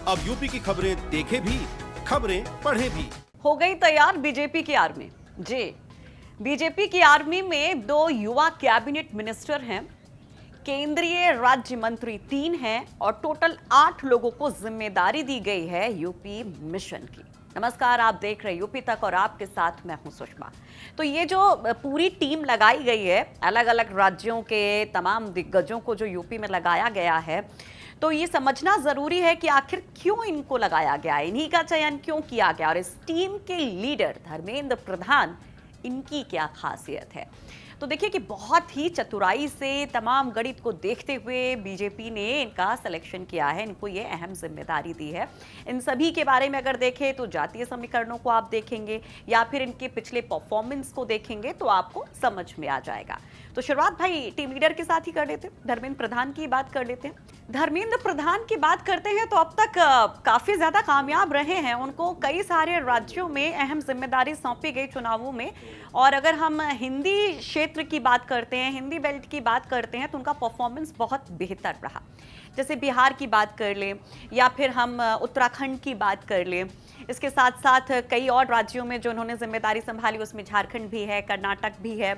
अब यूपी की खबरें देखे भी, खबरें पढ़े भी। हो गई तैयार बीजेपी की आर्मी। जी, बीजेपी की आर्मी में 2 युवा कैबिनेट मिनिस्टर हैं, केंद्रीय राज्य मंत्री 3 हैं और टोटल 8 लोगों को जिम्मेदारी दी गई है यूपी मिशन की। नमस्कार, आप देख रहे यूपी तक और आपके साथ मैं हूं सुषमा। तो ये जो पूरी टीम लगाई गई है, अलग अलग राज्यों के तमाम दिग्गजों को जो यूपी में लगाया गया है, तो ये समझना जरूरी है कि आखिर क्यों इनको लगाया गया, इन्हीं का चयन क्यों किया गया और इस टीम के लीडर धर्मेंद्र प्रधान, इनकी क्या खासियत है। तो देखिए कि बहुत ही चतुराई से तमाम गणित को देखते हुए बीजेपी ने इनका सिलेक्शन किया है, इनको ये अहम जिम्मेदारी दी है। इन सभी के बारे में अगर देखें तो जातीय समीकरणों को आप देखेंगे या फिर इनके पिछले परफॉर्मेंस को देखेंगे तो आपको समझ में आ जाएगा। तो शुरुआत भाई टीम लीडर के साथ ही कर लेते हैं, धर्मेंद्र प्रधान की बात कर लेते हैं। धर्मेंद्र प्रधान की बात करते हैं तो अब तक काफी ज्यादा कामयाब रहे हैं, उनको कई सारे राज्यों में अहम जिम्मेदारी सौंपी गई चुनावों में। और अगर हम हिंदी क्षेत्र की बात करते हैं, हिंदी बेल्ट की बात करते हैं, तो उनका परफॉर्मेंस बहुत बेहतर रहा। जैसे बिहार की बात कर लें या फिर हम उत्तराखंड की बात कर लें, इसके साथ साथ कई और राज्यों में जो उन्होंने जिम्मेदारी संभाली, उसमें झारखंड भी है, कर्नाटक भी है।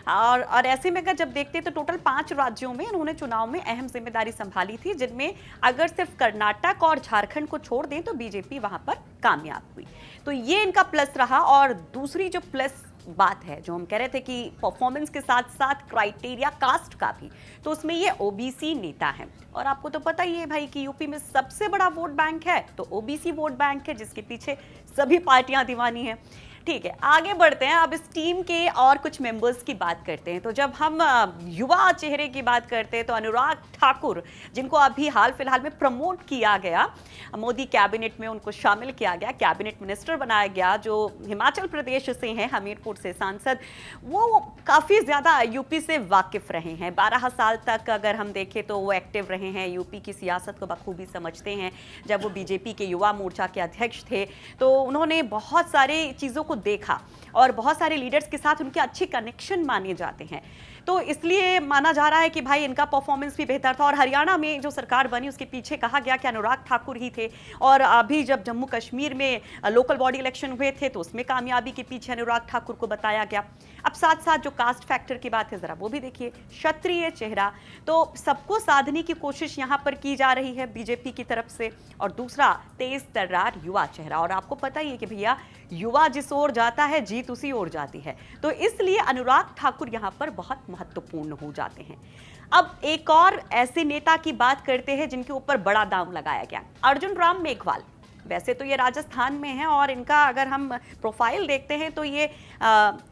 और ऐसे में अगर जब देखते हैं तो टोटल 5 राज्यों में उन्होंने चुनाव में अहम जिम्मेदारी संभाली थी, जिनमें अगर सिर्फ कर्नाटक और झारखंड को छोड़ दें तो बीजेपी वहां पर कामयाब हुई। तो ये इनका प्लस रहा। और दूसरी जो प्लस बात है, जो हम कह रहे थे कि परफॉर्मेंस के साथ साथ क्राइटेरिया कास्ट का भी, तो उसमें ये ओबीसी नेता है। और आपको तो पता ही है भाई कि यूपी में सबसे बड़ा वोट बैंक है तो ओबीसी वोट बैंक है, जिसके पीछे सभी पार्टियां दीवानी हैं। ठीक है, आगे बढ़ते हैं। अब इस टीम के और कुछ मेंबर्स की बात करते हैं। तो जब हम युवा चेहरे की बात करते हैं तो अनुराग ठाकुर, जिनको अभी हाल फिलहाल में प्रमोट किया गया, मोदी कैबिनेट में उनको शामिल किया गया, कैबिनेट मिनिस्टर बनाया गया, जो हिमाचल प्रदेश से हैं, हमीरपुर से सांसद, वो काफ़ी ज़्यादा यूपी से वाकिफ रहे हैं। 12 साल तक अगर हम देखें तो वो एक्टिव रहे हैं, यूपी की सियासत को बखूबी समझते हैं। जब वो बीजेपी के युवा मोर्चा के अध्यक्ष थे तो उन्होंने बहुत सारी चीज़ों को देखा और बहुत सारे लीडर्स के साथ उनके अच्छे कनेक्शन माने जाते हैं, तो इसलिए माना जा रहा है कि भाई इनका परफॉर्मेंस भी बेहतर था। और हरियाणा में जो सरकार बनी उसके पीछे कहा गया कि अनुराग ठाकुर ही थे। और अभी जब जम्मू कश्मीर में लोकल बॉडी इलेक्शन हुए थे तो उसमें कामयाबी के पीछे अनुराग ठाकुर को बताया गया। अब साथ साथ जो कास्ट फैक्टर की बात है, जरा वो भी देखिए, क्षत्रिय चेहरा, तो सबको साधने की कोशिश यहाँ पर की जा रही है बीजेपी की तरफ से। और दूसरा तेज तर्रार युवा चेहरा, और आपको पता ही है कि भैया युवा जिस ओर जाता है जीत उसी ओर जाती है, तो इसलिए अनुराग ठाकुर यहाँ पर बहुत महत्वपूर्ण हो जाते हैं। अब एक और ऐसे नेता की बात करते हैं जिनके ऊपर बड़ा दांव लगाया गया, अर्जुन राम मेघवाल। वैसे तो ये राजस्थान में है और इनका अगर हम प्रोफाइल देखते हैं तो ये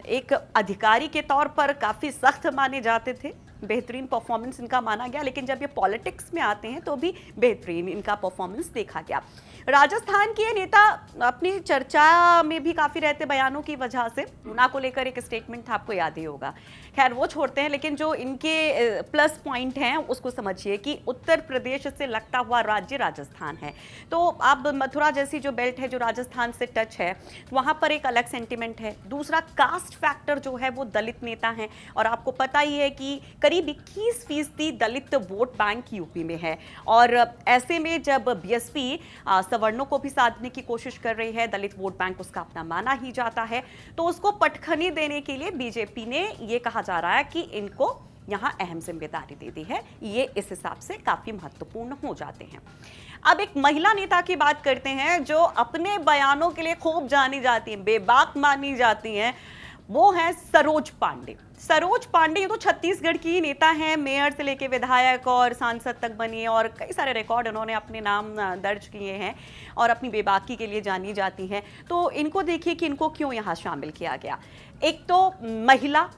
एक अधिकारी के तौर पर काफ़ी सख्त माने जाते थे, बेहतरीन परफॉर्मेंस इनका माना गया, लेकिन जब ये पॉलिटिक्स में आते हैं तो भी बेहतरीन इनका परफॉर्मेंस देखा गया। राजस्थान के नेता अपनी चर्चा में भी काफ़ी रहते बयानों की वजह से, ऊना को लेकर एक स्टेटमेंट था, आपको याद ही होगा। खैर वो छोड़ते हैं, लेकिन जो इनके प्लस पॉइंट हैं उसको समझिए कि उत्तर प्रदेश से लगता हुआ राज्य राजस्थान है। तो अब मथुरा जैसी जो बेल्ट है जो राजस्थान से टच है, वहाँ पर एक अलग सेंटिमेंट है। दूसरा कास्ट फैक्टर जो है वो दलित नेता हैं, और आपको पता ही है कि करीब 21% दलित वोट बैंक यूपी में है। और ऐसे में जब बीएसपी सवर्णों को भी साधने की कोशिश कर रही है, दलित वोट बैंक उसका अपना माना ही जाता है, तो उसको पटखनी देने के लिए बीजेपी ने ये कहा जा रहा है कि इनको यहां अहम जिम्मेदारी दे दी है। ये इस हिसाब से काफी महत्वपूर्ण हो जाते हैं। अब एक महिला नेता की बात करते हैं जो अपने बयानों के लिए खूब जानी जाती हैं, बेबाक मानी जाती हैं, वो है सरोज पांडे। सरोज पांडे ये तो छत्तीसगढ़ की नेता हैं, मेयर से लेके विधायक और सांसद तक बनी है और कई सारे रिकॉर्ड उन्होंने अपने नाम दर्ज किए हैं और अपनी बेबाकी के लिए जानी जाती हैं। तो इनको देखिए कि इनको क्यों यहाँ शामिल किया गया। एक तो महिला,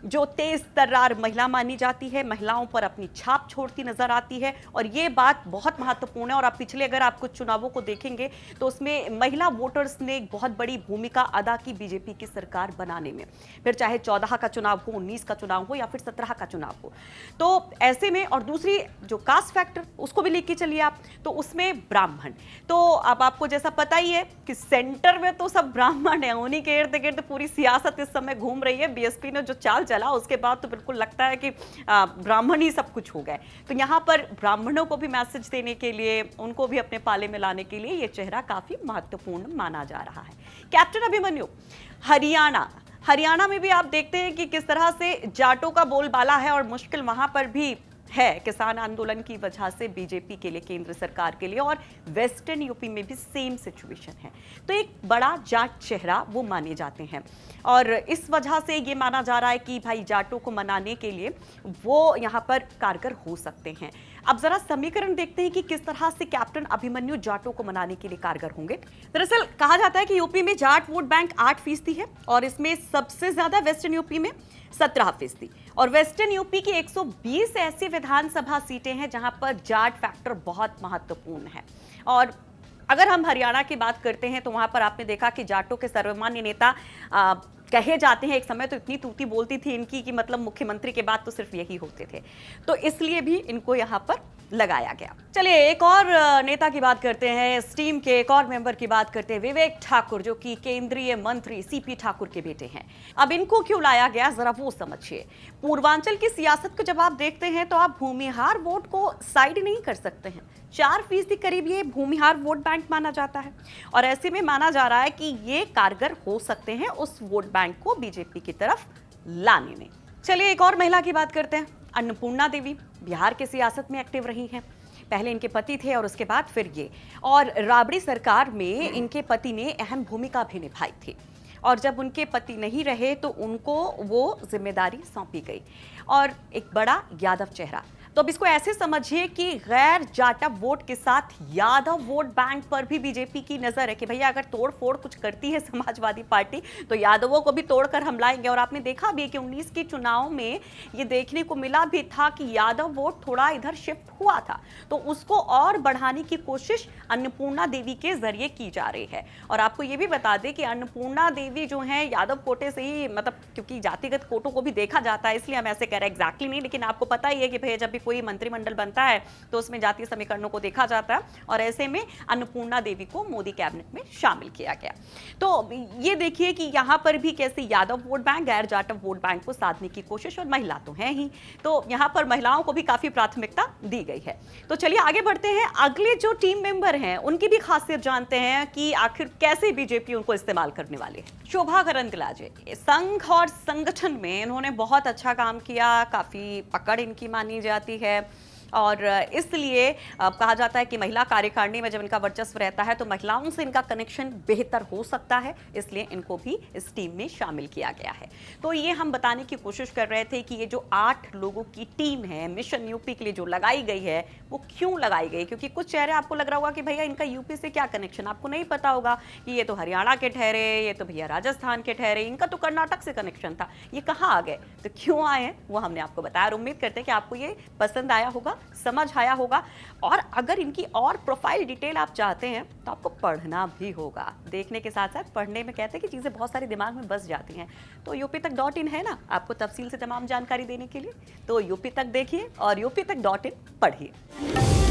जो तेज तर्रार महिला मानी जाती है, महिलाओं पर अपनी छाप छोड़ती नजर आती है, और ये बात बहुत महत्वपूर्ण है। और आप पिछले अगर आप कुछ चुनावों को देखेंगे तो उसमें महिला वोटर्स ने एक बहुत बड़ी भूमिका अदा की बीजेपी की सरकार बनाने में, फिर चाहे 14 का चुनाव हो, 19 का चुनाव हो या फिर 17 का चुनाव हो। तो ऐसे में, और दूसरी जो कास्ट फैक्टर उसको भी लेके चलिए आप, तो उसमें ब्राह्मण, तो अब आपको जैसा पता ही है कि सेंटर में तो सब ब्राह्मण है, उन्हीं के इर्द गिर्द पूरी सियासत इस समय घूम रही है। बीएसपी ने जो चाल चला उसके बाद तो बिल्कुल लगता है कि ब्राह्मण ही सब कुछ हो गए। तो यहाँ पर ब्राह्मणों को भी मैसेज देने के लिए, उनको भी अपने पाले में लाने के लिए ये चेहरा काफी महत्वपूर्ण माना जा रहा है। कैप्टन अभिमन्यु, हरियाणा में भी आप देखते हैं कि किस तरह से जाटों का बोलबाला है और मुश्किल वहां पर भी है किसान आंदोलन की वजह से बीजेपी के लिए, केंद्र सरकार के लिए, और वेस्टर्न यूपी में भी सेम सिचुएशन है। तो एक बड़ा जाट चेहरा वो माने जाते हैं और इस वजह से ये माना जा रहा है कि भाई जाटों को मनाने के लिए वो यहाँ पर कारगर हो सकते हैं। अब जरा समीकरण देखते हैं कि किस तरह से कैप्टन अभिमन्यु जाटों को मनाने के लिए कारगर होंगे। दरअसल कहा जाता है कि यूपी में जाट वोट बैंक 8% है और इसमें सबसे ज्यादा वेस्टर्न यूपी में 17% और वेस्टर्न यूपी की 120 ऐसी विधानसभा सीटें हैं जहां पर जाट फैक्टर बहुत महत्वपूर्ण है। और अगर हम हरियाणा की बात करते हैं तो वहां पर आपने देखा कि जाटों के सर्वमान्य नेता कहे जाते हैं, एक समय तो इतनी तूती बोलती थी इनकी कि मतलब मुख्यमंत्री के बाद तो सिर्फ यही होते थे, तो इसलिए भी इनको यहां पर लगाया गया। चलिए एक और नेता की बात करते हैं, इस टीम के एक और मेंबर की बात करते हैं, विवेक ठाकुर, जो कि केंद्रीय मंत्री सीपी ठाकुर के बेटे हैं। अब इनको क्यों लाया गया जरा वो समझिए। पूर्वांचल की सियासत को जब आप देखते हैं तो आप भूमिहार वोट को साइड नहीं कर सकते हैं। 4% करीब ये भूमिहार वोट बैंक माना जाता है और ऐसे में माना जा रहा है कि ये कारगर हो सकते हैं उस वोट बैंक को बीजेपी की तरफ लाने में। चलिए एक और महिला की बात करते हैं, अन्नपूर्णा देवी बिहार की सियासत में एक्टिव रही हैं। पहले इनके पति थे और उसके बाद फिर ये, और राबड़ी सरकार में इनके पति ने अहम भूमिका भी निभाई थी और जब उनके पति नहीं रहे तो उनको वो जिम्मेदारी सौंपी गई। और एक बड़ा यादव चेहरा, तो अब इसको ऐसे समझिए कि गैर जाटव वोट के साथ यादव वोट बैंक पर भी बीजेपी की नजर है कि भैया अगर तोड़ फोड़ कुछ करती है समाजवादी पार्टी तो यादवों को भी तोड़कर हम लाएंगे। और आपने देखा भी कि 19 के चुनाव में ये देखने को मिला भी था कि यादव वोट थोड़ा इधर शिफ्ट हुआ था, तो उसको और बढ़ाने की कोशिश अन्नपूर्णा देवी के जरिए की जा रही है। और आपको ये भी बता दें कि अन्नपूर्णा देवी जो है यादव कोटे से ही, मतलब क्योंकि जातिगत कोटों को भी देखा जाता है इसलिए हम ऐसे कह रहे हैं, एग्जैक्टली नहीं, लेकिन आपको पता ही है कि भैया जब भी कोई मंत्रिमंडल बनता है तो उसमें जातीय समीकरणों को देखा जाता है और ऐसे में अन्नपूर्णा देवी को मोदी कैबिनेट में शामिल किया गया। तो ये देखिए कि यहां पर भी कैसे यादव वोट बैंक गैर जाटव वोट बैंक को साधने की कोशिश, और महिला तो है ही, तो यहां पर महिलाओं को भी काफी प्राथमिकता दी गई है। तो चलिए आगे बढ़ते हैं, अगले जो टीम मेंबर हैं उनकी भी खासियत जानते हैं कि आखिर कैसे बीजेपी उनको इस्तेमाल करने वाली है। शोभा करंदलाजे संघ और संगठन में इन्होंने बहुत अच्छा काम किया, काफी पकड़ इनकी मानी जाती है और इसलिए कहा जाता है कि महिला कार्यकारिणी में जब इनका वर्चस्व रहता है तो महिलाओं से इनका कनेक्शन बेहतर हो सकता है, इसलिए इनको भी इस टीम में शामिल किया गया है। तो ये हम बताने की कोशिश कर रहे थे कि ये जो 8 लोगों की टीम है मिशन यूपी के लिए जो लगाई गई है वो क्यों लगाई गई, क्योंकि कुछ चेहरे आपको लग रहा होगा कि भैया इनका यूपी से क्या कनेक्शन, आपको नहीं पता होगा कि ये तो हरियाणा के ठहरे, ये तो भैया राजस्थान के ठहरे, इनका तो कर्नाटक से कनेक्शन था, ये कहाँ आ गए, तो क्यों आए हैं वो हमने आपको बताया। और उम्मीद करते हैं कि आपको ये पसंद आया होगा, समझ आया होगा। और अगर इनकी और प्रोफाइल डिटेल आप चाहते हैं तो आपको पढ़ना भी होगा, देखने के साथ साथ पढ़ने में कहते हैं कि चीज़ें बहुत सारी दिमाग में बस जाती हैं। तो UPTak.in है ना आपको तफसील से तमाम जानकारी देने के लिए, तो UP तक देखिए और UPTak.in पढ़िए।